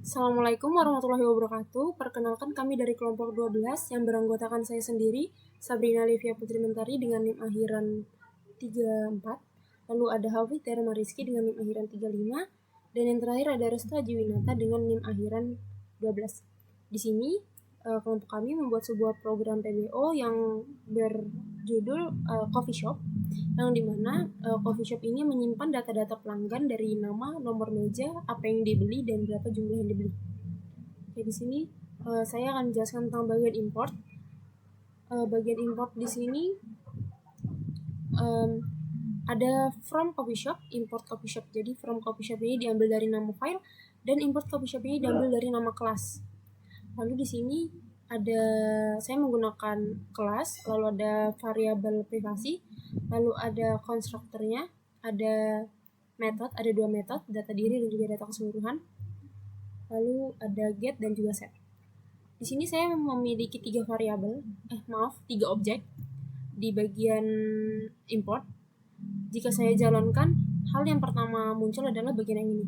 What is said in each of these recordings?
Assalamualaikum warahmatullahi wabarakatuh. Perkenalkan kami dari kelompok 12 yang beranggotakan saya sendiri, Sabrina Livia Putri Mentari dengan NIM akhiran 34. Lalu ada Hafidh Dharma Rizky dengan NIM akhiran 35. Dan yang terakhir ada Restu Ajiwinata dengan NIM akhiran 12. Di sini kelompok kami membuat sebuah program PBO yang berjudul Coffee Shop, yang dimana coffee shop ini menyimpan data-data pelanggan dari nama, nomor meja, apa yang dibeli, dan berapa jumlah yang dibeli. Oke, di sini saya akan menjelaskan tentang bagian import. Bagian import di sini ada from coffee shop, import coffee shop. Jadi from coffee shop ini diambil dari nama file dan import coffee shop ini diambil dari nama kelas. Lalu di sini saya menggunakan kelas, lalu ada variabel privasi, lalu ada konstruktornya, ada method, ada dua method, data diri dan juga data keseluruhan. Lalu ada get dan juga set. Di sini saya memiliki tiga objek di bagian import. Jika saya jalankan, hal yang pertama muncul adalah bagian yang ini.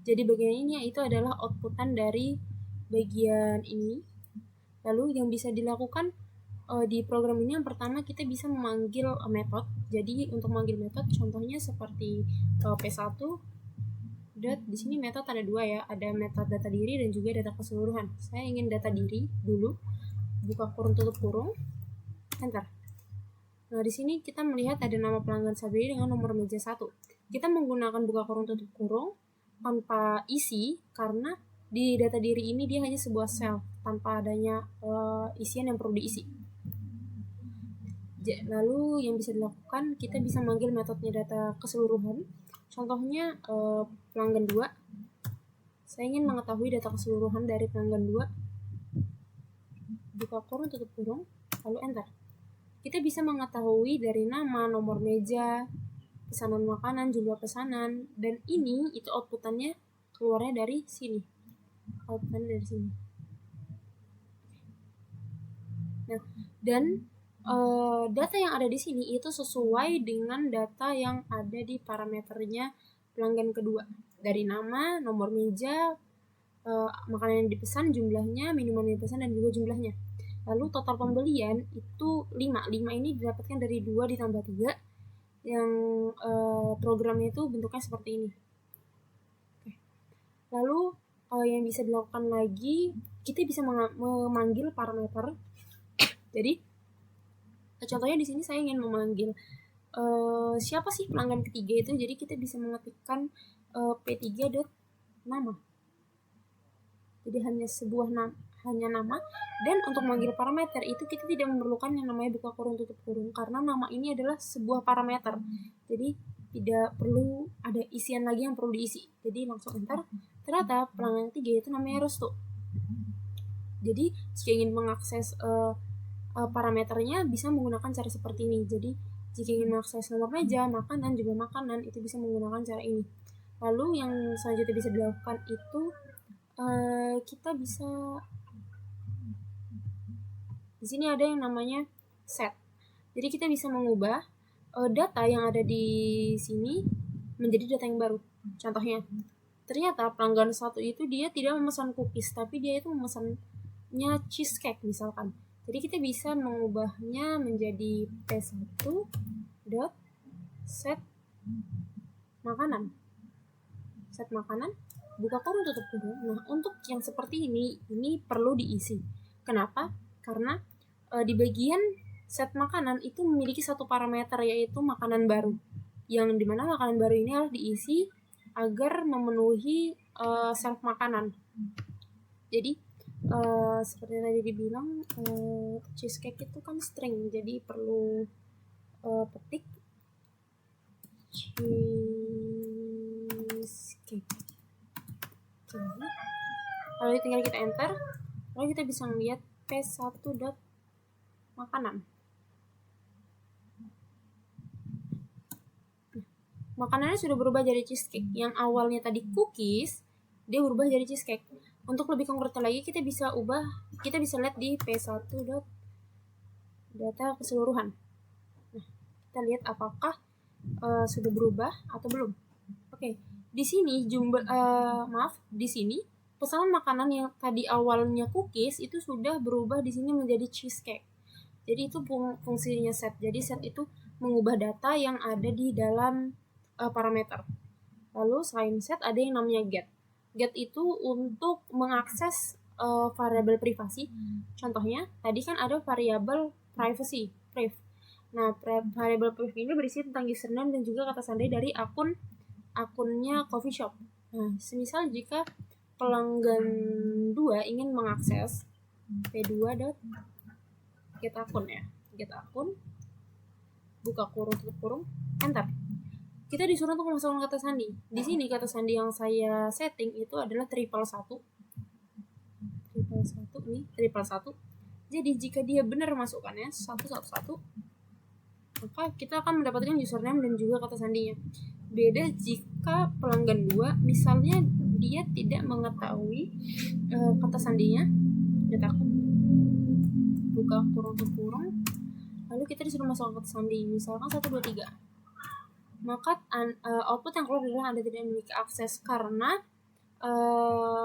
Jadi bagian ini itu adalah outputan dari bagian ini. Lalu yang bisa dilakukan di program ini, yang pertama kita bisa memanggil method. Jadi untuk memanggil method, contohnya seperti P1. Di sini method ada dua ya, ada method data diri dan juga data keseluruhan. Saya ingin data diri dulu, buka kurung tutup kurung, enter. Nah, di sini kita melihat ada nama pelanggan Sabri dengan nomor meja 1. Kita menggunakan buka kurung tutup kurung tanpa isi karena di data diri ini dia hanya sebuah sel tanpa adanya isian yang perlu diisi. Lalu yang bisa dilakukan, kita bisa manggil metodenya data keseluruhan. Contohnya pelanggan 2. Saya ingin mengetahui data keseluruhan dari pelanggan 2. Buka kurung tutup kurung, lalu enter. Kita bisa mengetahui dari nama, nomor meja, pesanan makanan, jumlah pesanan, dan ini itu outputannya keluarnya dari sini. Outputannya dari sini. Nah, dan data yang ada di sini itu sesuai dengan data yang ada di parameternya pelanggan kedua. Dari nama, nomor meja, makanan yang dipesan, jumlahnya, minuman yang dipesan, dan juga jumlahnya. Lalu total pembelian itu 5. 5 ini didapatkan dari 2 ditambah 3, yang programnya itu bentuknya seperti ini. Oke. Lalu yang bisa dilakukan lagi, kita bisa memanggil parameter. Jadi contohnya di sini saya ingin memanggil siapa sih pelanggan ketiga itu. Jadi kita bisa mengetikkan p3.nama. Jadi hanya nama. Dan untuk memanggil parameter itu kita tidak memerlukan yang namanya buka kurung tutup kurung karena nama ini adalah sebuah parameter. Jadi tidak perlu ada isian lagi yang perlu diisi. Jadi langsung enter. Ternyata pelanggan ketiga itu namanya Restu. Jadi jika ingin mengakses parameternya bisa menggunakan cara seperti ini. Jadi jika ingin mengakses nomor meja, makanan, juga makanan, itu bisa menggunakan cara ini. Lalu yang selanjutnya bisa dilakukan itu kita bisa di sini ada yang namanya set. Jadi kita bisa mengubah data yang ada di sini menjadi data yang baru. Contohnya, ternyata pelanggan 1 itu dia tidak memesan cookies, tapi dia itu memesannya cheesecake misalkan. Jadi kita bisa mengubahnya menjadi p1.set makanan. Set makanan, buka kurung tutup kurung. Nah, untuk yang seperti ini perlu diisi. Kenapa? Karena di bagian set makanan itu memiliki satu parameter, yaitu makanan baru. Yang dimana makanan baru ini harus diisi agar memenuhi self makanan. Jadi seperti tadi dibilang, cheesecake itu kan string, jadi perlu petik cheesecake. Lalu tinggal kita enter, lalu kita bisa melihat p1.makanan. Makanannya sudah berubah jadi cheesecake. Yang awalnya tadi cookies, dia berubah jadi cheesecake. Untuk lebih konkret lagi, kita bisa lihat di p1. Data keseluruhan. Nah, kita lihat apakah sudah berubah atau belum. Oke, di sini di sini pesanan makanan yang tadi awalnya cookies itu sudah berubah di sini menjadi cheesecake. Jadi itu fungsinya set. Jadi set itu mengubah data yang ada di dalam parameter. Lalu selain set ada yang namanya get. Get itu untuk mengakses variabel privasi. Contohnya tadi kan ada variabel privacy, priv. Nah, variabel priv ini berisi tentang username dan juga kata sandi dari akunnya coffee shop. Nah, semisal jika pelanggan 2 ingin mengakses p2.get akun ya, get akun, buka kurung tutup kurung, enter. Kita disuruh untuk memasukkan kata sandi. Di sini kata sandi yang saya setting itu adalah triple satu nih, triple satu. Jadi jika dia benar masukkannya 111, maka kita akan mendapatkan username dan juga kata sandinya. Beda jika pelanggan 2 misalnya dia tidak mengetahui kata sandinya, kita buka kurung tutup kurung, lalu kita disuruh masukkan kata sandi, misalkan 123, maka output yang keluar adalah Anda tidak memiliki akses. Karena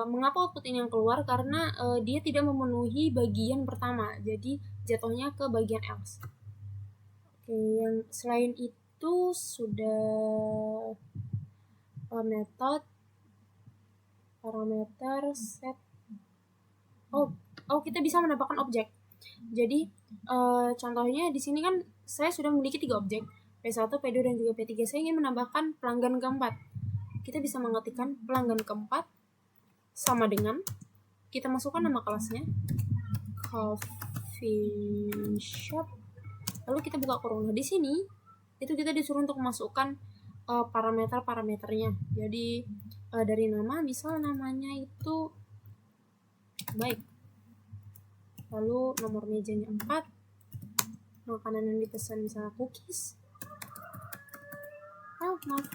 mengapa output ini yang keluar? Karena dia tidak memenuhi bagian pertama, jadi jatuhnya ke bagian else. Oke, yang selain itu sudah method, parameter, set. Oh, kita bisa menambahkan objek. Jadi contohnya di sini kan saya sudah memiliki 3 objek, P1, P2 dan juga P3. Saya ingin menambahkan pelanggan keempat. Kita bisa mengetikkan pelanggan keempat sama dengan kita masukkan nama kelasnya coffee shop, lalu kita buka kurung. Nah, di sini itu kita disuruh untuk memasukkan parameter-parameternya. Jadi dari nama, misal namanya itu baik, lalu nomor mejanya 4, makanan yang dipesan misalnya cookies, maaf,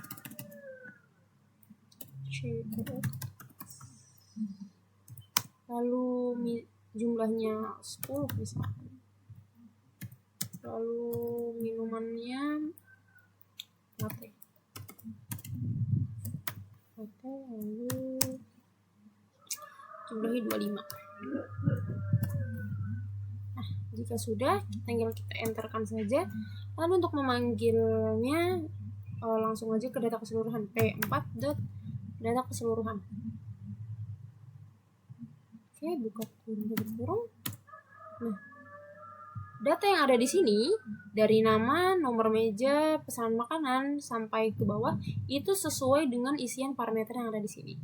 lalu jumlahnya 10 misalkan, lalu minumannya latte, lalu jumlahnya 25. Nah, jika sudah, tinggal kita enterkan saja. Lalu untuk memanggilnya langsung aja ke data keseluruhan, p4.data keseluruhan. Oke, buka kurung. Nah, data yang ada di sini dari nama, nomor meja, pesanan makanan sampai ke bawah itu sesuai dengan isian parameter yang ada di sini.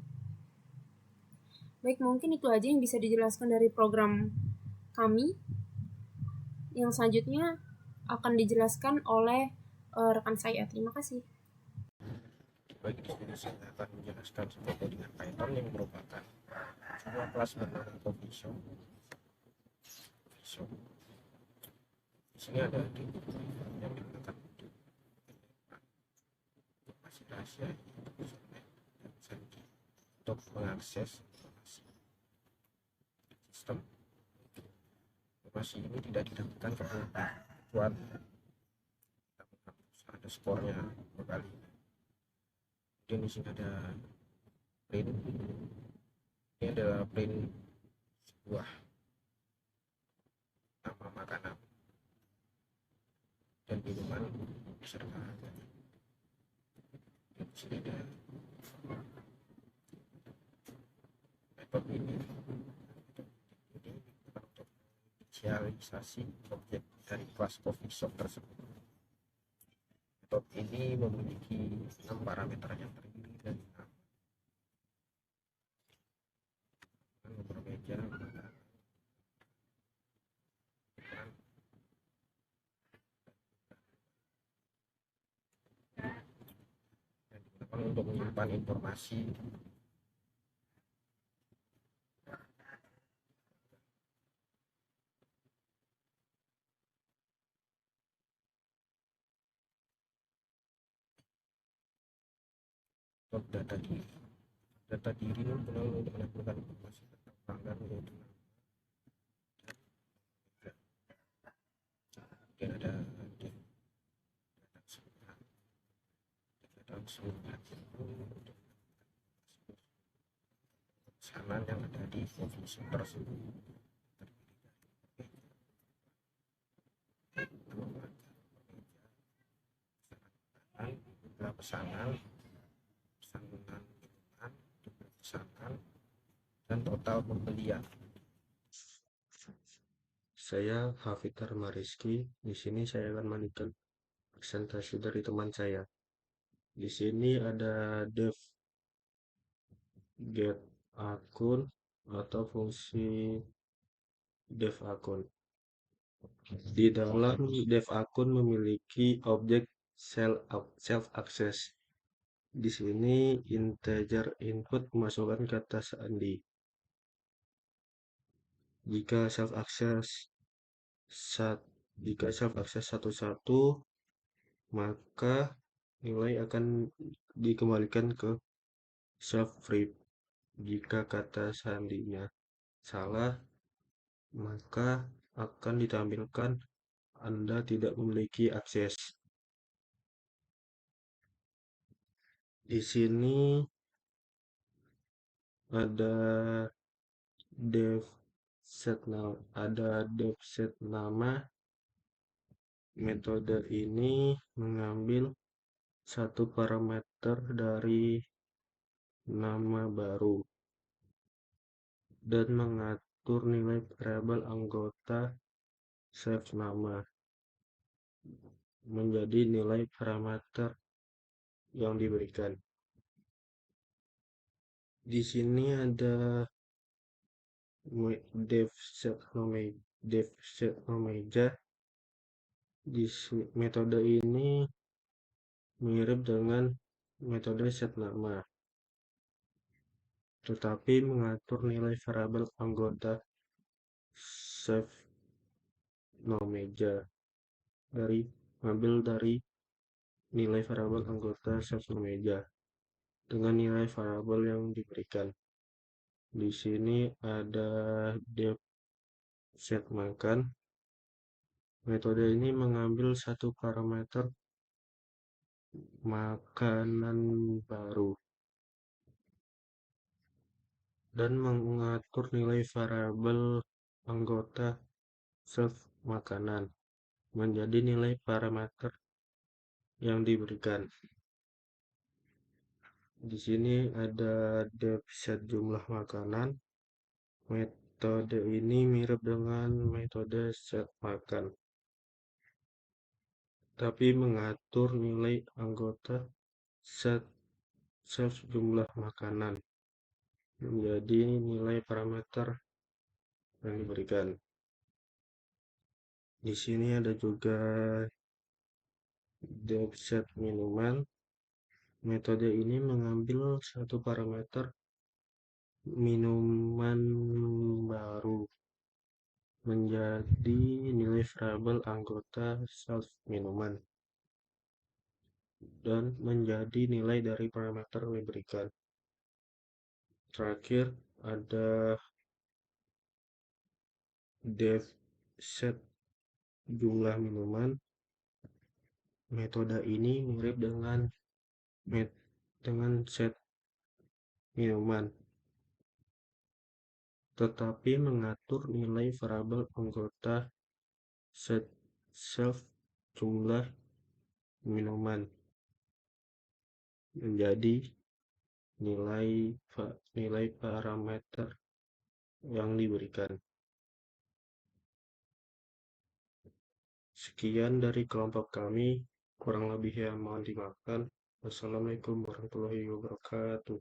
Baik, mungkin itu aja yang bisa dijelaskan dari program kami. Yang selanjutnya akan dijelaskan oleh rekan saya. Terima kasih. Baik, di sini saya akan menjelaskan sebuah codingan Python yang merupakan sebuah kelas bernama coffee shop. Di sini ada yang digunakan untuk informasi rahasia untuk mengakses informasi sistem. Informasi ini tidak didapatkan ke publik kecuali ada skornya 2 kali. Kemudian di sini ada print. Ini adalah print sebuah nama makanan dan minuman beserta harganya. Dan di sini ada metode ini untuk inisialisasi objek dari kelas coffee shop tersebut. Metode ini memiliki 6 parameter yang terdiri dari nama, nomor meja, dan digunakan untuk menyimpan informasi data diri. Data diri ini digunakan untuk menampilkan informasi tentang pelanggan, yaitu nama, kemudian ada data keseluruhan pesanan yang ada di coffee shop tersebut. Jumlah pesanan, pesanan minuman, jumlah pesanan, dan total pembelian. Saya Hafitar Mariski. Di sini saya akan memberikan presentasi dari teman saya. Di sini ada dev get akun atau fungsi dev akun. Di dalam dev akun memiliki objek self access. Di sini integer input memasukkan kata sandi. Jika self access satu-satu, maka nilai akan dikembalikan ke self read. Jika kata sandinya salah, maka akan ditampilkan Anda tidak memiliki akses. Di sini ada dev set nama. Metode ini mengambil satu parameter dari nama baru dan mengatur nilai variabel anggota save nama menjadi nilai parameter yang diberikan. Di sini ada dev set meja. Di metode ini mirip dengan metode set nama, tetapi mengatur nilai variabel anggota save meja dari nilai variabel anggota save meja dengan nilai variabel yang diberikan. Di sini ada dev set makan. Metode ini mengambil satu parameter makanan baru dan mengatur nilai variabel anggota save makanan menjadi nilai parameter yang diberikan. Di sini ada dev set jumlah makanan. Metode ini mirip dengan metode set makan, tapi mengatur nilai anggota set jumlah makanan menjadi nilai parameter yang diberikan. Di sini ada juga dev set minuman. Metode ini mengambil satu parameter minuman baru menjadi nilai variabel anggota self minuman dan menjadi nilai dari parameter yang diberikan. Terakhir ada dev set jumlah minuman. Metode ini mirip dengan set minuman, tetapi mengatur nilai variabel anggota set self jumlah minuman menjadi nilai parameter yang diberikan. Sekian dari kelompok kami, kurang lebih yang mohon dimaafkan. Wassalamualaikum warahmatullahi wabarakatuh.